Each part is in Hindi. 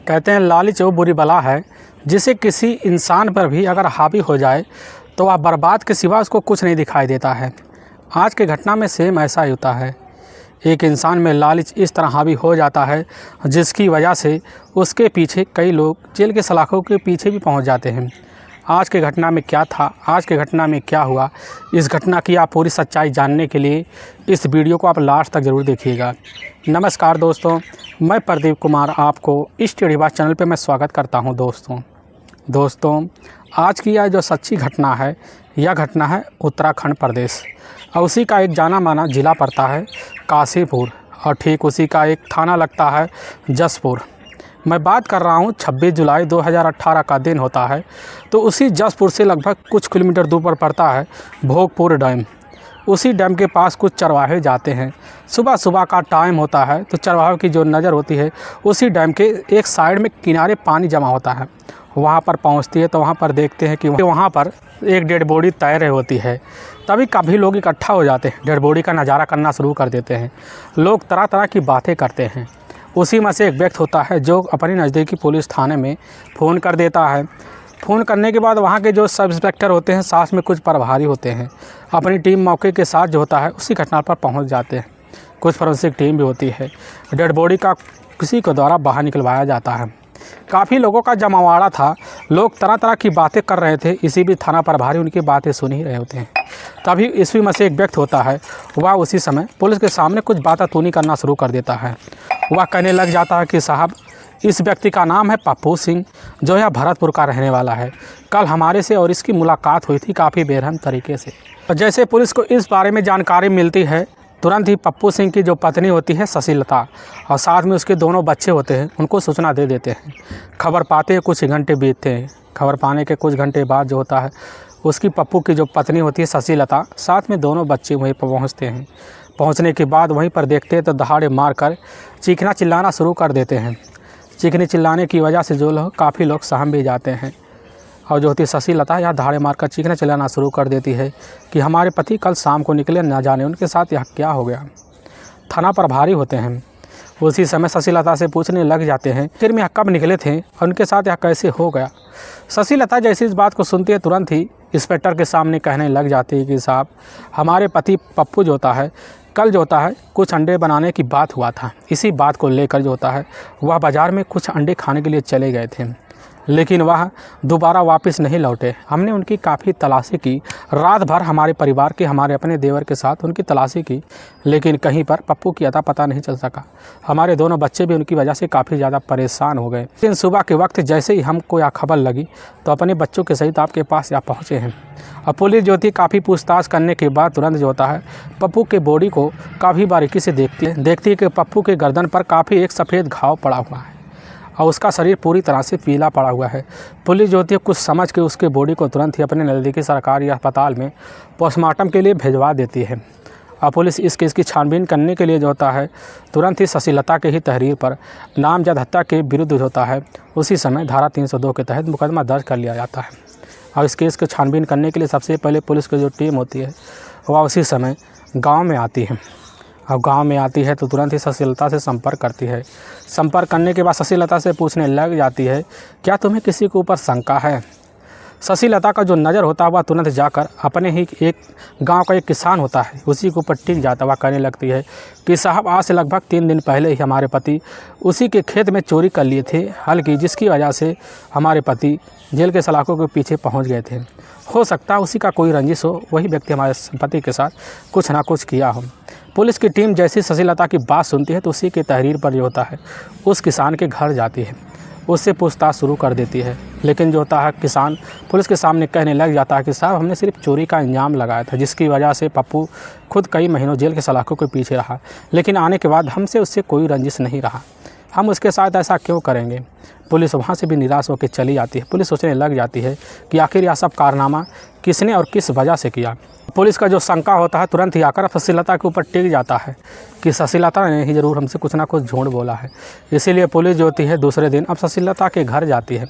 कहते हैं लालच वो बुरी बला है जिसे किसी इंसान पर भी अगर हावी हो जाए तो वह बर्बाद के सिवा उसको कुछ नहीं दिखाई देता है। आज की घटना में सेम ऐसा ही होता है। एक इंसान में लालच इस तरह हावी हो जाता है जिसकी वजह से उसके पीछे कई लोग जेल के सलाखों के पीछे भी पहुंच जाते हैं। आज की घटना में क्या था, आज की घटना में क्या हुआ, इस घटना की आप पूरी सच्चाई जानने के लिए इस वीडियो को आप लास्ट तक ज़रूर देखिएगा। नमस्कार दोस्तों, मैं प्रदीप कुमार आपको इस टेढ़ीबाज चैनल पे मैं स्वागत करता हूं। दोस्तों आज की यह जो सच्ची घटना है, यह घटना है उत्तराखंड प्रदेश और उसी का एक जाना माना ज़िला पड़ता है काशीपुर और ठीक उसी का एक थाना लगता है जसपुर। मैं बात कर रहा हूँ 26 जुलाई 2018 का दिन होता है। तो उसी जसपुर से लगभग कुछ किलोमीटर दूर पर पड़ता है भोगपुर डैम। उसी डैम के पास कुछ चरवाहे जाते हैं। सुबह सुबह का टाइम होता है तो चरवाहे की जो नज़र होती है उसी डैम के एक साइड में किनारे पानी जमा होता है। वहाँ पर पहुँचती है तो वहाँ पर देखते हैं कि वहाँ पर एक डेड बॉडी तैर रही होती है। तभी काफ़ी लोग इकट्ठा हो जाते हैं, डेड बॉडी का नज़ारा करना शुरू कर देते हैं। लोग तरह तरह की बातें करते हैं। उसी में से एक व्यक्ति होता है जो अपनी नज़दीकी पुलिस थाने में फ़ोन कर देता है। फ़ोन करने के बाद वहाँ के जो सब इंस्पेक्टर होते हैं, साथ में कुछ प्रभारी होते हैं, अपनी टीम मौके के साथ जो होता है उसी घटना पर पहुँच जाते हैं। कुछ फोरेंसिक टीम भी होती है। डेड बॉडी का किसी के द्वारा बाहर निकलवाया जाता है। काफ़ी लोगों का जमावड़ा था, लोग तरह तरह की बातें कर रहे थे। इसी भी थाना प्रभारी उनकी बातें सुन ही रहे होते हैं। तभी इसी में से एक व्यक्ति होता है, वह उसी समय पुलिस के सामने कुछ बातातूनी करना शुरू कर देता है। वह कहने लग जाता है कि साहब, इस व्यक्ति का नाम है पप्पू सिंह, जो यह भरतपुर का रहने वाला है। कल हमारे से और इसकी मुलाकात हुई थी काफ़ी बेरहम तरीके से। जैसे पुलिस को इस बारे में जानकारी मिलती है, तुरंत ही पप्पू सिंह की जो पत्नी होती है शशिलता और साथ में उसके दोनों बच्चे होते हैं, उनको सूचना दे देते हैं। खबर पाते कुछ घंटे बीतते हैं। खबर पाने के कुछ घंटे बाद जो होता है उसकी पप्पू की जो पत्नी होती है शशिलता, साथ में दोनों बच्चे वहीं पर पहुँचते हैं। पहुँचने के बाद वहीं पर देखते हैं तो दहाड़े मारकर चीखना चिल्लाना शुरू कर देते हैं। चीखने चिल्लाने की वजह से जो लोग काफ़ी लोग सहम भी जाते हैं और जो होती है शशिलता यह दहाड़े मारकर चीखना चिल्लाना शुरू कर देती है कि हमारे पति कल शाम को निकले, ना जाने उनके साथ यह क्या हो गया। थाना प्रभारी होते हैं, उसी समय शशिलता से पूछने लग जाते हैं फिर में यह कब निकले थे और उनके साथ यह कैसे हो गया। शशिलता जैसी इस बात को सुनती है तुरंत ही इंस्पेक्टर के सामने कहने लग जाती है कि साहब, हमारे पति पप्पू जो होता है कल जो होता है कुछ अंडे बनाने की बात हुआ था। इसी बात को लेकर जो होता है वह बाज़ार में कुछ अंडे खाने के लिए चले गए थे, लेकिन वह दोबारा वापस नहीं लौटे। हमने उनकी काफ़ी तलाशी की, रात भर हमारे परिवार के, हमारे अपने देवर के साथ उनकी तलाशी की, लेकिन कहीं पर पप्पू की अता पता नहीं चल सका। हमारे दोनों बच्चे भी उनकी वजह से काफ़ी ज़्यादा परेशान हो गए। लेकिन सुबह के वक्त जैसे ही हमको यह खबर लगी तो अपने बच्चों के सहित आपके पास यहाँ पहुँचे हैं। और पुलिस जो थी काफ़ी पूछताछ करने के बाद तुरंत जो होता है पप्पू के बॉडी को काफ़ी बारीकी से देखती है कि पप्पू के गर्दन पर काफ़ी एक सफ़ेद घाव पड़ा हुआ है और उसका शरीर पूरी तरह से पीला पड़ा हुआ है। पुलिस जो होती है कुछ समझ के उसके बॉडी को तुरंत ही अपने नज़दीकी सरकारी अस्पताल में पोस्टमार्टम के लिए भिजवा देती है। और पुलिस इस केस की छानबीन करने के लिए जो होता है तुरंत ही शशिलता के ही तहरीर पर नामजद हत्या के विरुद्ध होता है उसी समय धारा 302 के तहत मुकदमा दर्ज कर लिया जाता है। और इस केस को छानबीन करने के लिए सबसे पहले पुलिस की जो टीम होती है वह उसी समय गाँव में आती है। अब गांव में आती है तो तुरंत ही शशिलता से संपर्क करती है। संपर्क करने के बाद शशिलता से पूछने लग जाती है, क्या तुम्हें किसी के ऊपर शंका है। शशिलता का जो नज़र होता है वह तुरंत जाकर अपने ही एक गांव का एक किसान होता है उसी के ऊपर टिक जाता हुआ कहने लगती है कि साहब, आज से लगभग 3 दिन पहले ही हमारे पति उसी के खेत में चोरी कर लिए थे हल की, जिसकी वजह से हमारे पति जेल के सलाखों के पीछे पहुँच गए थे। हो सकता है उसी का कोई रंजिश हो, वही व्यक्ति हमारे पति के साथ कुछ ना कुछ किया हो। पुलिस की टीम जैसी शशिलता की बात सुनती है तो उसी के तहरीर पर जो होता है उस किसान के घर जाती है, उससे पूछताछ शुरू कर देती है। लेकिन जो होता है किसान पुलिस के सामने कहने लग जाता है कि साहब, हमने सिर्फ चोरी का इंजाम लगाया था, जिसकी वजह से पप्पू खुद कई महीनों जेल के सलाखों के पीछे रहा, लेकिन आने के बाद हमसे उससे कोई रंजिश नहीं रहा, हम उसके साथ ऐसा क्यों करेंगे। पुलिस वहाँ से भी निराश होकर चली जाती है। पुलिस सोचने लग जाती है कि आखिर यह सब कारनामा किसने और किस वजह से किया। पुलिस का जो शंका होता है तुरंत ही आकर शशिलता के ऊपर टिक जाता है कि शशिलता ने ही ज़रूर हमसे कुछ ना कुछ झूठ बोला है। इसीलिए पुलिस जो होती है दूसरे दिन अब शशिलता के घर जाती है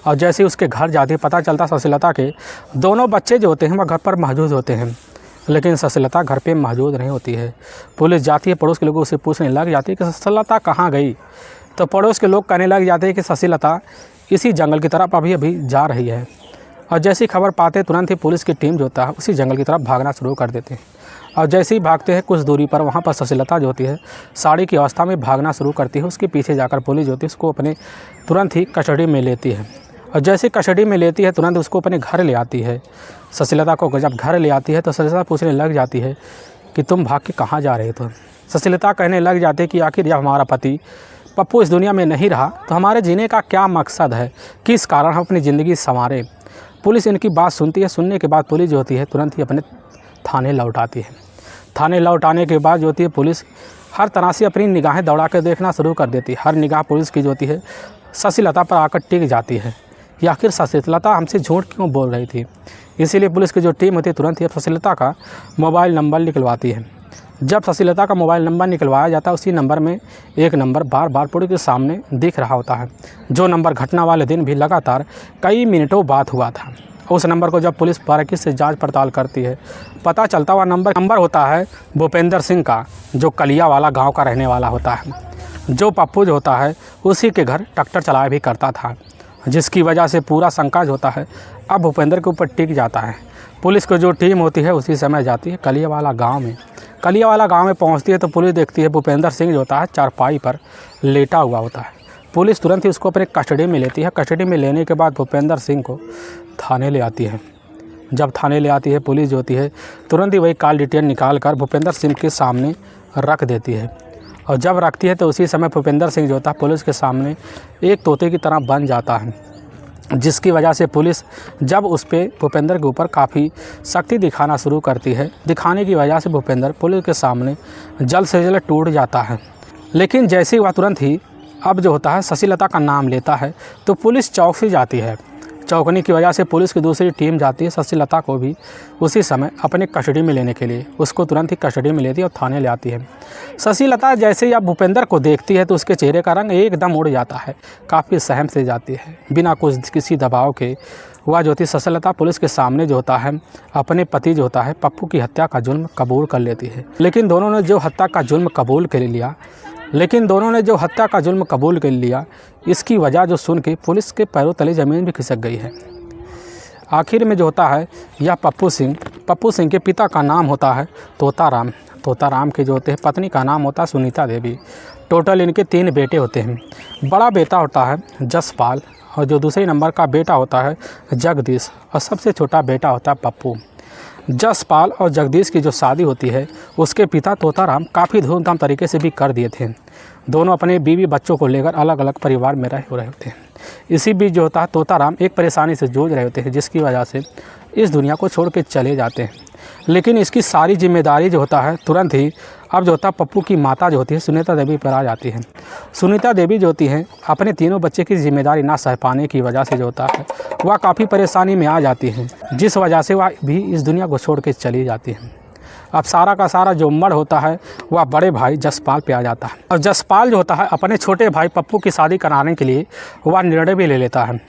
और जैसे ही उसके घर जाती है पता चलता शशिलता के दोनों बच्चे जो होते हैं वह घर पर मौजूद होते हैं, लेकिन शशिलता घर पे मौजूद नहीं होती है। पुलिस जाती है, पड़ोस के लोगों से पूछने लग जाती है कि शशिलता कहाँ गई। तो पड़ोस के लोग कहने लग जाते हैं कि शशिलता इसी जंगल की तरफ अभी जा रही है। और जैसी खबर पाते तुरंत ही पुलिस की टीम जो होता है उसी जंगल की तरफ भागना शुरू कर देते हैं। और जैसे ही भागते हैं कुछ दूरी पर वहाँ पर शशिलता जो होती है साड़ी की अवस्था में भागना शुरू करती है। उसके पीछे जाकर पुलिस जो होती है उसको अपने तुरंत ही कस्टडी में लेती है। और जैसे कस्टडी में लेती है तुरंत उसको अपने घर ले आती है। शशिलता को जब घर ले आती है तो शशिलता पूछने लग जाती है कि तुम भाग के कहाँ जा रहे थे। शशिलता कहने लग जाती है कि आखिर जब हमारा पति पप्पू इस दुनिया में नहीं रहा तो हमारे जीने का क्या मकसद है, किस कारण हम अपनी ज़िंदगी संवारें। पुलिस इनकी बात सुनती है। सुनने के बाद पुलिस जो होती है तुरंत ही अपने थाने लौट आती है। थाने लौट आने के बाद जो होती है पुलिस हर तरह से अपनी निगाहें दौड़ा कर देखना शुरू कर देती है। हर निगाह पुलिस की जो होती है शशिलता पर आकर टिक जाती है कि आखिर शशिलता हमसे झूठ क्यों बोल रही थी। इसीलिए पुलिस की जो टीम होती है तुरंत ही शशिलता का मोबाइल नंबर निकलवाती है। जब शशिलता का मोबाइल नंबर निकलवाया जाता है उसी नंबर में एक नंबर बार बार पुलिस के सामने दिख रहा होता है, जो नंबर घटना वाले दिन भी लगातार कई मिनटों बात हुआ था। उस नंबर को जब पुलिस बारीकी से जांच पड़ताल करती है पता चलता हुआ नंबर होता है भूपेंद्र सिंह का, जो कलियावाला गांव का रहने वाला होता है, जो पप्पू जो होता है उसी के घर ट्रैक्टर चलाया भी करता था, जिसकी वजह से पूरा शंका जो होता है अब भूपेंद्र के ऊपर टिक जाता है। पुलिस की जो टीम होती है उसी समय जाती है कलियावाला गाँव में। कलियावाला गांव में पहुंचती है तो पुलिस देखती है भूपेंद्र सिंह जो होता है चारपाई पर लेटा हुआ होता है। पुलिस तुरंत ही उसको अपने कस्टडी में लेती है। कस्टडी में लेने के बाद भूपेंद्र सिंह को थाने ले आती है। जब थाने ले आती है पुलिस जो होती है तुरंत ही वही कॉल डिटेल निकाल कर भूपेंद्र सिंह के सामने रख देती है। और जब रखती है तो उसी समय भूपेंद्र सिंह जो होता है पुलिस के सामने एक तोते की तरह बन जाता है, जिसकी वजह से पुलिस जब उस पर भूपेंद्र के ऊपर काफ़ी सख्ती दिखाना शुरू करती है। दिखाने की वजह से भूपेंद्र पुलिस के सामने जल्द से जल्द टूट जाता है। लेकिन जैसे ही वह तुरंत ही अब जो होता है शशिलता का नाम लेता है तो पुलिस चौक से जाती है। चौंकने की वजह से पुलिस की दूसरी टीम जाती है शशिलता को भी उसी समय अपने कस्टडी में लेने के लिए। उसको तुरंत ही कस्टडी में लेती है और थाने ले आती है। शशिलता जैसे ही अब भूपेंद्र को देखती है तो उसके चेहरे का रंग एकदम उड़ जाता है, काफ़ी सहम से जाती है। बिना किसी दबाव के वह जो होती शशिलता पुलिस के सामने जो होता है अपने पति जो होता है पप्पू की हत्या का जुर्म कबूल कर लेती है। लेकिन दोनों ने जो हत्या का जुर्म कबूल कर लिया इसकी वजह जो सुन के पुलिस के पैरों तले ज़मीन भी खिसक गई है। आखिर में जो होता है यह पप्पू सिंह के पिता का नाम होता है तोताराम के जो होते हैं पत्नी का नाम होता है सुनीता देवी। टोटल इनके 3 बेटे होते हैं। बड़ा बेटा होता है जसपाल और जो दूसरे नंबर का बेटा होता है जगदीश और सबसे छोटा बेटा होता है पप्पू। जसपाल और जगदीश की जो शादी होती है उसके पिता तोताराम काफ़ी धूमधाम तरीके से भी कर दिए थे। दोनों अपने बीवी बच्चों को लेकर अलग अलग परिवार में रह रहे होते हैं। इसी बीच जो होता है तोताराम एक परेशानी से जूझ रहे होते हैं, जिसकी वजह से इस दुनिया को छोड़ के चले जाते हैं। लेकिन इसकी सारी जिम्मेदारी जो होता है तुरंत ही अब जो होता है पप्पू की माता जो होती है सुनीता देवी पर आ जाती है। सुनीता देवी जो होती हैं अपने तीनों बच्चे की जिम्मेदारी ना सह पाने की वजह से जो होता है वह काफ़ी परेशानी में आ जाती हैं, जिस वजह से वह भी इस दुनिया को छोड़ के चली जाती हैं। अब सारा का सारा जो मड़ होता है वह बड़े भाई जसपाल पे आ जाता है। और जसपाल जो होता है अपने छोटे भाई पप्पू की शादी कराने के लिए वह निर्णय भी ले लेता है।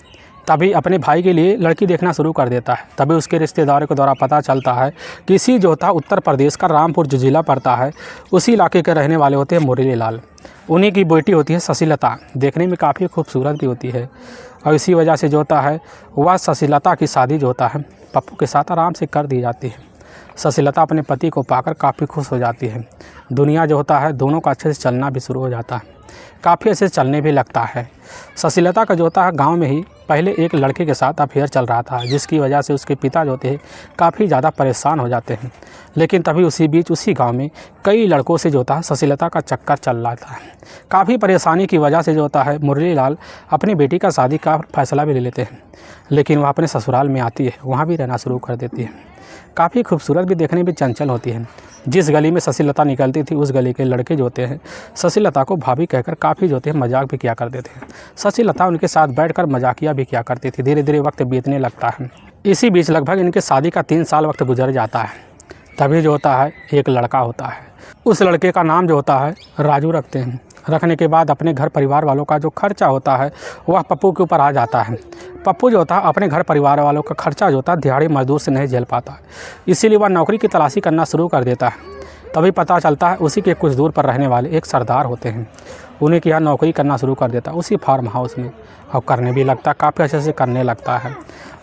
तभी अपने भाई के लिए लड़की देखना शुरू कर देता है। तभी उसके रिश्तेदारों के द्वारा पता चलता है किसी जो होता है उत्तर प्रदेश का रामपुर जो जिला पड़ता है उसी इलाके के रहने वाले होते हैं मुरली लाल। उन्हीं की बेटी होती है शशिलता, देखने में काफ़ी खूबसूरत भी होती है। और इसी वजह से जो होता है वह शशिलता की शादी जो होता है पप्पू के साथ आराम से कर दी जाती है। शशिलता अपने पति को पाकर काफ़ी खुश हो जाती है। दुनिया जो होता है दोनों का अच्छे से चलना भी शुरू हो जाता है, काफ़ी अच्छे से चलने भी लगता है। शशिलता का जो होता है गांव में ही पहले एक लड़के के साथ अफेयर चल रहा था, जिसकी वजह से उसके पिता जो होते हैं काफ़ी ज़्यादा परेशान हो जाते हैं। लेकिन तभी उसी बीच उसी गांव में कई लड़कों से जो होता है शशिलता का चक्कर चल रहा था। काफ़ी परेशानी की वजह से जो होता है मुरली लाल अपनी बेटी का शादी का फैसला भी ले लेते हैं। लेकिन वह अपने ससुराल में आती है, वहाँ भी रहना शुरू कर देती है। काफ़ी खूबसूरत भी, देखने में चंचल होती है। जिस गली में शशिलता निकलती थी उस गली के लड़के जो होते हैं शशिलता को भाभी कहकर काफ़ी जो होते हैं मजाक भी किया करते थे। शशिलता उनके साथ बैठकर मजाकिया भी किया करती थी। धीरे धीरे वक्त बीतने लगता है। इसी बीच लगभग इनके शादी का 3 साल वक्त गुजर जाता है। तभी जो होता है एक लड़का होता है, उस लड़के का नाम जो होता है राजू रखते हैं। रखने के बाद अपने घर परिवार वालों का जो खर्चा होता है वह पप्पू के ऊपर आ जाता है। पप्पू जो होता है अपने घर परिवार वालों का खर्चा जो होता है दिहाड़ी मजदूर से नहीं झेल पाता, इसीलिए वह नौकरी की तलाशी करना शुरू कर देता है। तभी पता चलता है उसी के कुछ दूर पर रहने वाले एक सरदार होते हैं, उन्हीं के यहाँ नौकरी करना शुरू कर देता उसी फार्म हाउस में, और करने भी लगता, काफ़ी अच्छे से करने लगता है।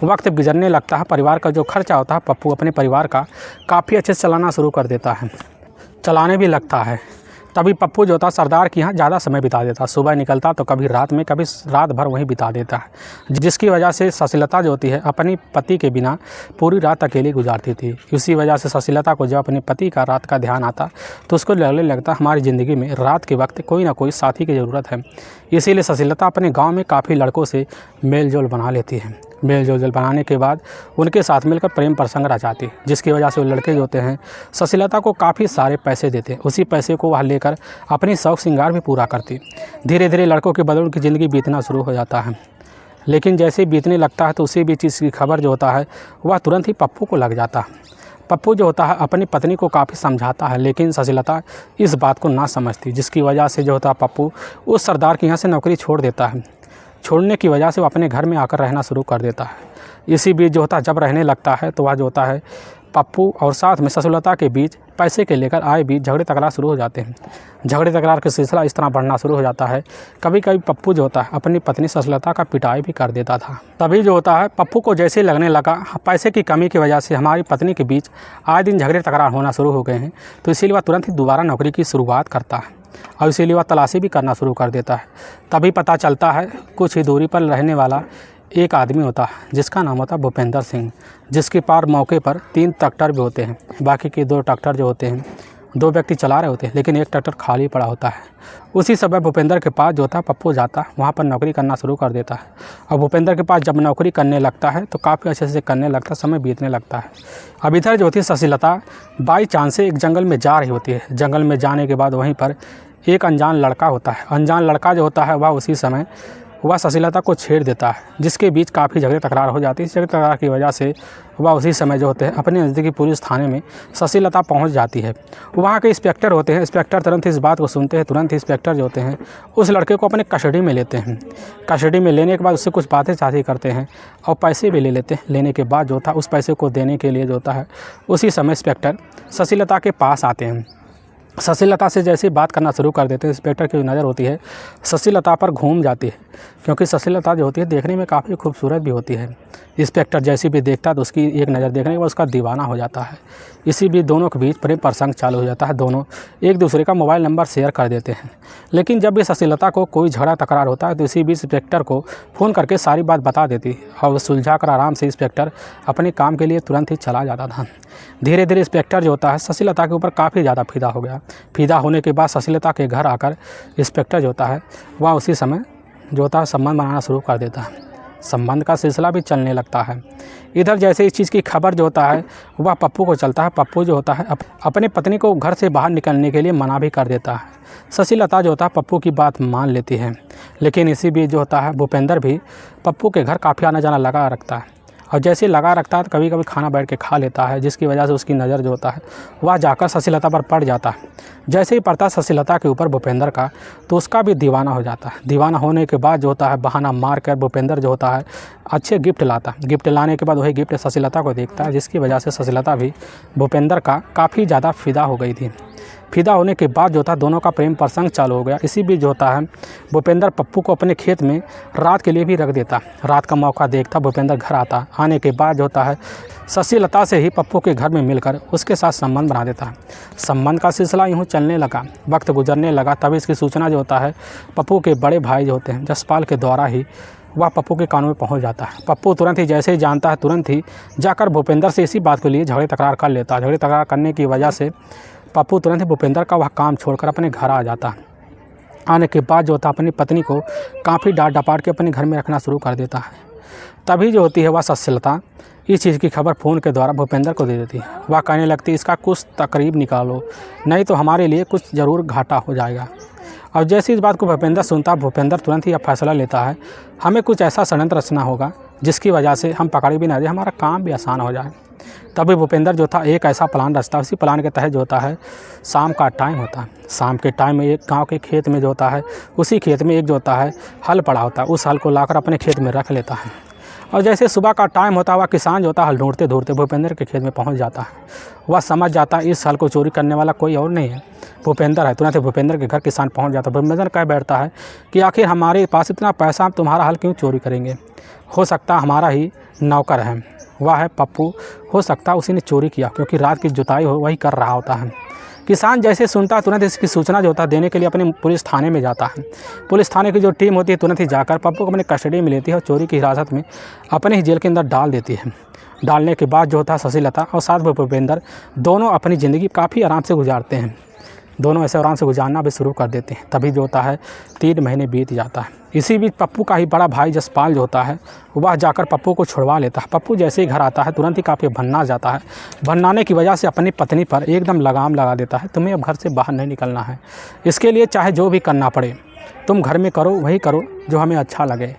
वक्त गुजरने लगता है, परिवार का जो खर्चा होता है पप्पू अपने परिवार का काफ़ी अच्छे से चलाना शुरू कर देता है, चलाने भी लगता है। तभी पप्पू जो था सरदार के यहाँ ज़्यादा समय बिता देता, सुबह निकलता तो कभी रात में, कभी रात भर वहीं बिता देता है, जिसकी वजह से शशिलता जो होती है अपनी पति के बिना पूरी रात अकेली गुजारती थी। इसी वजह से शशिलता को जब अपने पति का रात का ध्यान आता तो उसको लगने लगता हमारी ज़िंदगी में रात के वक्त कोई ना कोई साथी की ज़रूरत है। इसीलिए शशिलता अपने गाँव में काफ़ी लड़कों से मेल जोल बना लेती है। मेल जोल बनाने के बाद उनके साथ मिलकर प्रेम प्रसंग रचाती, जिसकी वजह से वो लड़के जो होते हैं शशिलता को काफ़ी सारे पैसे देते। उसी पैसे को वह लेकर अपनी शौक श्रृंगार भी पूरा करती। धीरे धीरे लड़कों के बदल उनकी ज़िंदगी बीतना शुरू हो जाता है। लेकिन जैसे ही बीतने लगता है तो उसी बीच इसकी खबर जो होता है वह तुरंत ही पप्पू को लग जाता है। पप्पू जो होता है अपनी पत्नी को काफ़ी समझाता है, लेकिन शशिलता इस बात को ना समझती, जिसकी वजह से जो होता है पप्पू उस सरदार के यहाँ से नौकरी छोड़ देता है। छोड़ने की वजह से वो अपने घर में आकर रहना शुरू कर देता है। इसी बीच जो होता है जब रहने लगता है तो वह जो होता है पप्पू और साथ में शशिलता के बीच पैसे के लेकर आए बीच झगड़े तकरार शुरू हो जाते हैं। झगड़े तकरार का सिलसिला इस तरह बढ़ना शुरू हो जाता है, कभी कभी पप्पू जो होता है अपनी पत्नी शशिलता का पिटाई भी कर देता था। तभी जो होता है पप्पू को जैसे लगने लगा पैसे की कमी की वजह से हमारी पत्नी के बीच आए दिन झगड़े तकरार होना शुरू हो गए हैं, तो इसीलिए वह तुरंत ही दोबारा नौकरी की शुरुआत करता है और इसीलिए वह तलाशी भी करना शुरू कर देता है। तभी पता चलता है कुछ ही दूरी पर रहने वाला एक आदमी होता है जिसका नाम होता है भूपेंद्र सिंह, जिसके पास मौके पर 3 ट्रैक्टर भी होते हैं। बाकी के 2 ट्रैक्टर जो होते हैं 2 व्यक्ति चला रहे होते हैं, लेकिन एक ट्रैक्टर खाली पड़ा होता है। उसी समय भूपेंद्र के पास जो होता है पप्पू जाता है, वहाँ पर नौकरी करना शुरू कर देता है। और भूपेंद्र के पास जब नौकरी करने लगता है तो काफ़ी अच्छे से करने लगता है, समय बीतने लगता है। अब इधर जो होती है शशिलता बाई चांस से एक जंगल में जा रही होती है। जंगल में जाने के बाद वहीं पर एक अनजान लड़का होता है। अनजान लड़का जो होता है वह उसी समय वह शशिलता को छेड़ देता है, जिसके बीच काफ़ी झगड़े तकरार हो जाती है। इस झगड़े तकरार की वजह से वह उसी समय जो होते हैं अपने नज़दीकी पुलिस थाने में शशिलता पहुंच जाती है। वहाँ के इंस्पेक्टर होते हैं, इंस्पेक्टर तुरंत इस बात को सुनते हैं। तुरंत ही इंस्पेक्टर जो होते हैं उस लड़के को अपने कस्टडी में लेते हैं। कस्टडी में लेने के बाद उससे कुछ बातें चाती करते हैं और पैसे भी ले लेते हैं। लेने के बाद जो होता है उस पैसे को देने के लिए जो होता है उसी समय इंस्पेक्टर शशिलता के पास आते हैं। शशिलता से जैसे बात करना शुरू कर देते हैं, इंस्पेक्टर की नज़र होती है शशिलता पर घूम जाती है, क्योंकि शशिलता जो होती है देखने में काफ़ी खूबसूरत भी होती है। इंस्पेक्टर जैसी भी देखता है तो उसकी एक नज़र देखने के बाद उसका दीवाना हो जाता है। इसी बीच दोनों के बीच प्रेम प्रसंग चालू हो जाता है। दोनों एक दूसरे का मोबाइल नंबर शेयर कर देते हैं। लेकिन जब भी शशिलता को कोई झगड़ा तकरार होता है तो इसी बीच इंस्पेक्टर को फ़ोन करके सारी बात बता देती और सुलझा कर आराम से इंस्पेक्टर अपने काम के लिए तुरंत ही चला जाता था। धीरे धीरे इंस्पेक्टर जो होता है शशिलता के ऊपर काफ़ी ज़्यादा फिदा हो गया। फिदा होने के बाद शशिलता के घर आकर इंस्पेक्टर जो होता है वह उसी समय जो होता है संबंध बनाना शुरू कर देता है। संबंध का सिलसिला भी चलने लगता है। इधर जैसे इस चीज़ की खबर जो होता है वह पप्पू को चलता है। पप्पू जो होता है अपने पत्नी को घर से बाहर निकलने के लिए मना भी कर देता है। शशिलता जो होता है पप्पू की बात मान लेती है, लेकिन इसी बीच जो होता है भूपेंद्र भी पप्पू के घर काफ़ी आना जाना लगा रखता है। और जैसे लगा रखता है तो कभी कभी खाना बैठ के खा लेता है, जिसकी वजह से उसकी नज़र जो होता है वह जाकर शशिलता पर पड़ जाता है। जैसे ही पड़ता है शशिलता के ऊपर भूपेंद्र का, तो उसका भी दीवाना हो जाता है। दीवाना होने के बाद जो होता है बहाना मार कर भूपेंद्र जो होता है अच्छे गिफ्ट लाता है। गिफ्ट लाने के बाद वही गिफ्ट शशिलता को देखता है, जिसकी वजह से शशिलता भी भूपेंद्र का काफ़ी ज़्यादा फिदा हो गई थी। फिदा होने के बाद जो था दोनों का प्रेम प्रसंग चालू हो गया। इसी बीच जो होता है भूपेंद्र पप्पू को अपने खेत में रात के लिए भी रख देता। रात का मौका देखता भूपेंद्र घर आता। आने के बाद जो होता है शशिलता से ही पप्पू के घर में मिलकर उसके साथ संबंध बना देता है। संबंध का सिलसिला यूँ चलने लगा, वक्त गुजरने लगा। तभी इसकी सूचना जो होता है पप्पू के बड़े भाई जो होते हैं जसपाल के द्वारा ही वह पप्पू के कानों में पहुंच जाता है। पप्पू तुरंत ही जैसे ही जानता है तुरंत ही जाकर भूपेंद्र से इसी बात के लिए झगड़े तकरार कर लेता है। झगड़े तकरार करने की वजह से पप्पू तुरंत ही भूपेंद्र का वह काम छोड़कर अपने घर आ जाता है। आने के बाद जो होता है अपनी पत्नी को काफ़ी डांट डपाट के अपने घर में रखना शुरू कर देता है। तभी जो होती है वह शशिलता इस चीज़ की खबर फ़ोन के द्वारा भूपेंद्र को दे देती है। वह कहने लगती है इसका कुछ तकरीब निकालो, नहीं तो हमारे लिए कुछ ज़रूर घाटा हो जाएगा। और जैसे इस बात को भूपेंद्र सुनता भूपेंद्र तुरंत ही यह फैसला लेता है हमें कुछ ऐसा षड्यंत्र रचना होगा जिसकी वजह से हम पकड़े भी ना जाए, हमारा काम भी आसान हो जाए। तभी भूपेंद्र जो था एक ऐसा प्लान रचता है। उसी प्लान के तहत जो होता है शाम का टाइम होता है। शाम के टाइम में एक गांव के खेत में जो होता है उसी खेत में एक जो होता है हल पड़ा होता है। उस हल को लाकर अपने खेत में रख लेता है और जैसे सुबह का टाइम होता हुआ किसान जो होता है हल ढूंढते ढूंढते भूपेंद्र के खेत में पहुंच जाता है। वह समझ जाता है इस हल को चोरी करने वाला कोई और नहीं है, भूपेंद्र है। तुरंत भूपेंद्र के घर किसान पहुंच जाता है। भूपेंद्र कह बैठता है कि आखिर हमारे पास इतना पैसा, हम तुम्हारा हल क्यों चोरी करेंगे? हो सकता है हमारा ही नौकर है, वह है पप्पू, हो सकता है उसी ने चोरी किया, क्योंकि रात की जुताई वही कर रहा होता है। किसान जैसे सुनता है तुरंत इसकी सूचना जो होता है देने के लिए अपने पुलिस थाने में जाता है। पुलिस थाने की जो टीम होती है तुरंत ही जाकर पप्पू को अपने कस्टडी में लेती है और चोरी की हिरासत में अपने ही जेल के अंदर डाल देती है। डालने के बाद जो होता है शशिलता और साथ में भूपेंद्र दोनों अपनी ज़िंदगी काफ़ी आराम से गुजारते हैं। दोनों ऐसे आराम से गुजारना भी शुरू कर देते हैं। तभी जो होता है 3 महीने बीत जाता है। इसी बीच पप्पू का ही बड़ा भाई जसपाल जो होता है वह जाकर पप्पू को छुड़वा लेता है। पप्पू जैसे ही घर आता है तुरंत ही काफ़ी भन्ना जाता है। भन्नाने की वजह से अपनी पत्नी पर एकदम लगाम लगा देता है, तुम्हें अब घर से बाहर नहीं निकलना है, इसके लिए चाहे जो भी करना पड़े तुम घर में करो, वही करो जो हमें अच्छा लगे।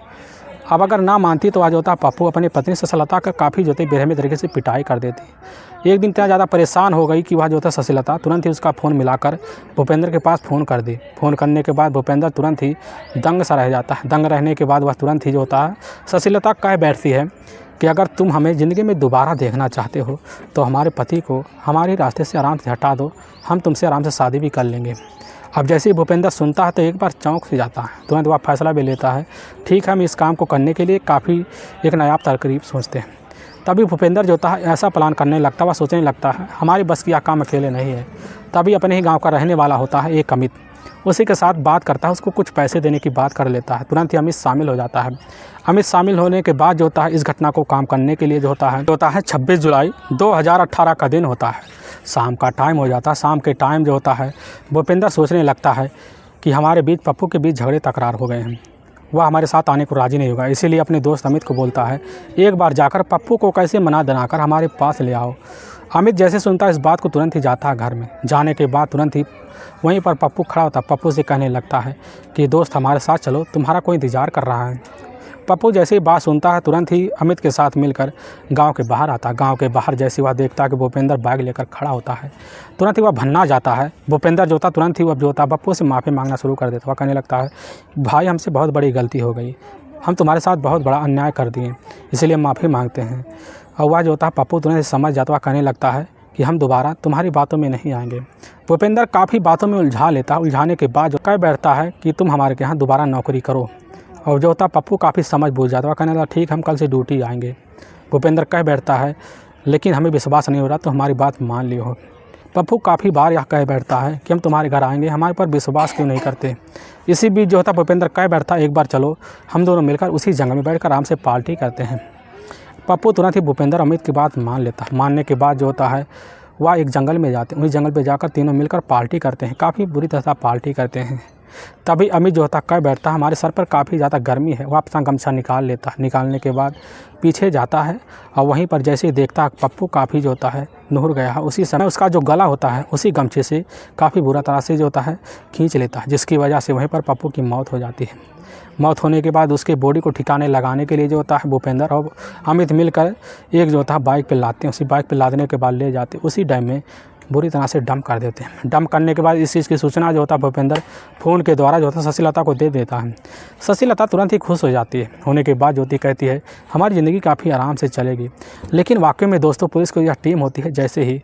अब अगर ना मानती तो आज होता पप्पू अपनी पत्नी शशिलता का काफ़ी जो बेरहमी तरीके से पिटाई कर देती। एक दिन इतना ज़्यादा परेशान हो गई कि वह जो था शशिलता तुरंत ही उसका फ़ोन मिलाकर भूपेंद्र के पास फ़ोन कर दी। फ़ोन करने के बाद भूपेंद्र तुरंत ही दंग सा रह जाता है। दंग रहने के बाद वह तुरंत ही जो होता है शशिलता कह बैठती है कि अगर तुम हमें ज़िंदगी में दोबारा देखना चाहते हो तो हमारे पति को हमारे रास्ते से आराम से हटा दो, हम तुमसे आराम से शादी भी कर लेंगे। अब जैसे ही भूपेंद्र सुनता है तो एक बार चौंक से जाता है। तुरंत वह फैसला भी लेता है, ठीक है हम इस काम को करने के लिए काफ़ी एक नायाब तरकीब सोचते हैं। तभी भूपेंद्र जो होता है ऐसा प्लान करने लगता है, वह सोचने लगता है हमारी बस की यह काम अकेले नहीं है। तभी अपने ही गांव का रहने वाला होता है एक अमित, उसी के साथ बात करता है, उसको कुछ पैसे देने की बात कर लेता है। तुरंत ही अमित शामिल हो जाता है। अमित शामिल होने के बाद जो होता है इस घटना को काम करने के लिए जो होता है 26 जुलाई 2018 का दिन होता है। शाम का टाइम हो जाता है। शाम के टाइम जो होता है भूपेंद्र सोचने लगता है कि हमारे बीच पप्पू के बीच झगड़े तकरार हो गए हैं, वह हमारे साथ आने को राज़ी नहीं होगा। इसीलिए अपने दोस्त अमित को बोलता है एक बार जाकर पप्पू को कैसे मना दनाकर हमारे पास ले आओ। अमित जैसे सुनता है इस बात को तुरंत ही जाता है घर में। जाने के बाद तुरंत ही वहीं पर पप्पू खड़ा होता है। पप्पू से कहने लगता है कि दोस्त हमारे साथ चलो, तुम्हारा कोई इंतज़ार कर रहा है। पप्पू जैसे ही बात सुनता है तुरंत ही अमित के साथ मिलकर गांव के बाहर आता है। गांव के बाहर जैसे वह देखता है कि भूपेंद्र बैग लेकर खड़ा होता है, तुरंत ही वह भन्ना जाता है। भूपेंद्र जो होता तुरंत ही वह जो होता पप्पू से माफ़ी मांगना शुरू कर देता। वह कहने लगता है भाई हमसे बहुत बड़ी गलती हो गई, हम तुम्हारे साथ बहुत बड़ा अन्याय कर दिए, इसलिए माफ़ी मांगते हैं। और वह जो होता है पप्पू तुरंत समझ जाता, वह कहने लगता है कि हम दोबारा तुम्हारी बातों में नहीं आएंगे। भूपेंद्र काफ़ी बातों में उलझा लेता है। उलझाने के बाद जो कह बैठता है कि तुम हमारे यहाँ दोबारा नौकरी करो। और जो होता पप्पू काफ़ी समझ बूझ जाता है। कहने लगा ठीक हम कल से ड्यूटी आएंगे। भूपेंद्र कह बैठता है लेकिन हमें विश्वास नहीं हो रहा, तो हमारी बात मान लियो। पप्पू काफ़ी बार यह कह बैठता है कि हम तुम्हारे घर आएंगे, हमारे पर विश्वास क्यों नहीं करते। इसी बीच जो होता भूपेंद्र कह बैठता है एक बार चलो हम दोनों मिलकर उसी जंगल में बैठकर आराम से पार्टी करते हैं। पप्पू तुरंत ही भूपेंद्र अमित की बात मान लेता है। मानने के बाद जो होता है वह एक जंगल में जाते हैं। उस जंगल पे जाकर तीनों मिलकर पार्टी करते हैं, काफ़ी बुरी तरह पार्टी करते हैं। तभी अमित जो होता कह बैठता है हमारे सर पर काफ़ी ज़्यादा गर्मी है। वह अपना गमछा निकाल लेता है। निकालने के बाद पीछे जाता है और वहीं पर जैसे ही देखता है पप्पू काफ़ी जो होता है नुहर गया है। उसी समय उसका जो गला होता है उसी गमछे से काफ़ी बुरा तरह से जो होता है खींच लेता है, जिसकी वजह से वहीं पर पप्पू की मौत हो जाती है। मौत होने के बाद उसके बॉडी को ठिकाने लगाने के लिए जो होता है भूपेंद्र और अमित मिलकर एक जो होता है बाइक पे लाते हैं। उसी बाइक पे लादने के बाद ले जाते उसी डैम में बुरी तरह से डंप कर देते हैं। डंप करने के बाद इस चीज़ की सूचना जो होता है भूपेंद्र फ़ोन के द्वारा जो होता है शशिलता को दे देता है। शशिलता तुरंत ही खुश हो जाती है। होने के बाद ज्योति कहती है हमारी ज़िंदगी काफ़ी आराम से चलेगी। लेकिन वाकई में दोस्तों पुलिस को यह टीम होती है, जैसे ही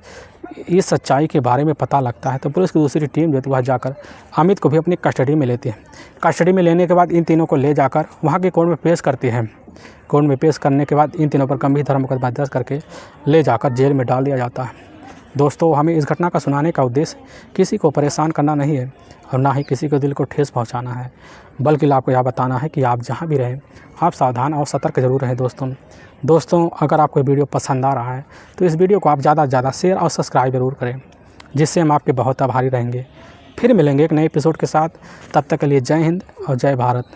इस सच्चाई के बारे में पता लगता है तो पुलिस की दूसरी टीम जो थी वह जाकर अमित को भी अपनी कस्टडी में लेती है। कस्टडी में लेने के बाद इन तीनों को ले जाकर वहाँ के कोर्ट में पेश करती है। कोर्ट में पेश करने के बाद इन तीनों पर गंभीर धर्म मुकदमा दर्ज करके ले जाकर जेल में डाल दिया जाता है। दोस्तों हमें इस घटना का सुनाने का उद्देश्य किसी को परेशान करना नहीं है और ना ही किसी को दिल को ठेस पहुंचाना है, बल्कि आपको यह बताना है कि आप जहां भी रहें आप सावधान और सतर्क ज़रूर रहें। दोस्तों अगर आपको वीडियो पसंद आ रहा है तो इस वीडियो को आप ज़्यादा से ज़्यादा शेयर और सब्सक्राइब ज़रूर करें, जिससे हम आपके बहुत आभारी रहेंगे। फिर मिलेंगे एक नए एपिसोड के साथ, तब तक के लिए जय हिंद और जय भारत।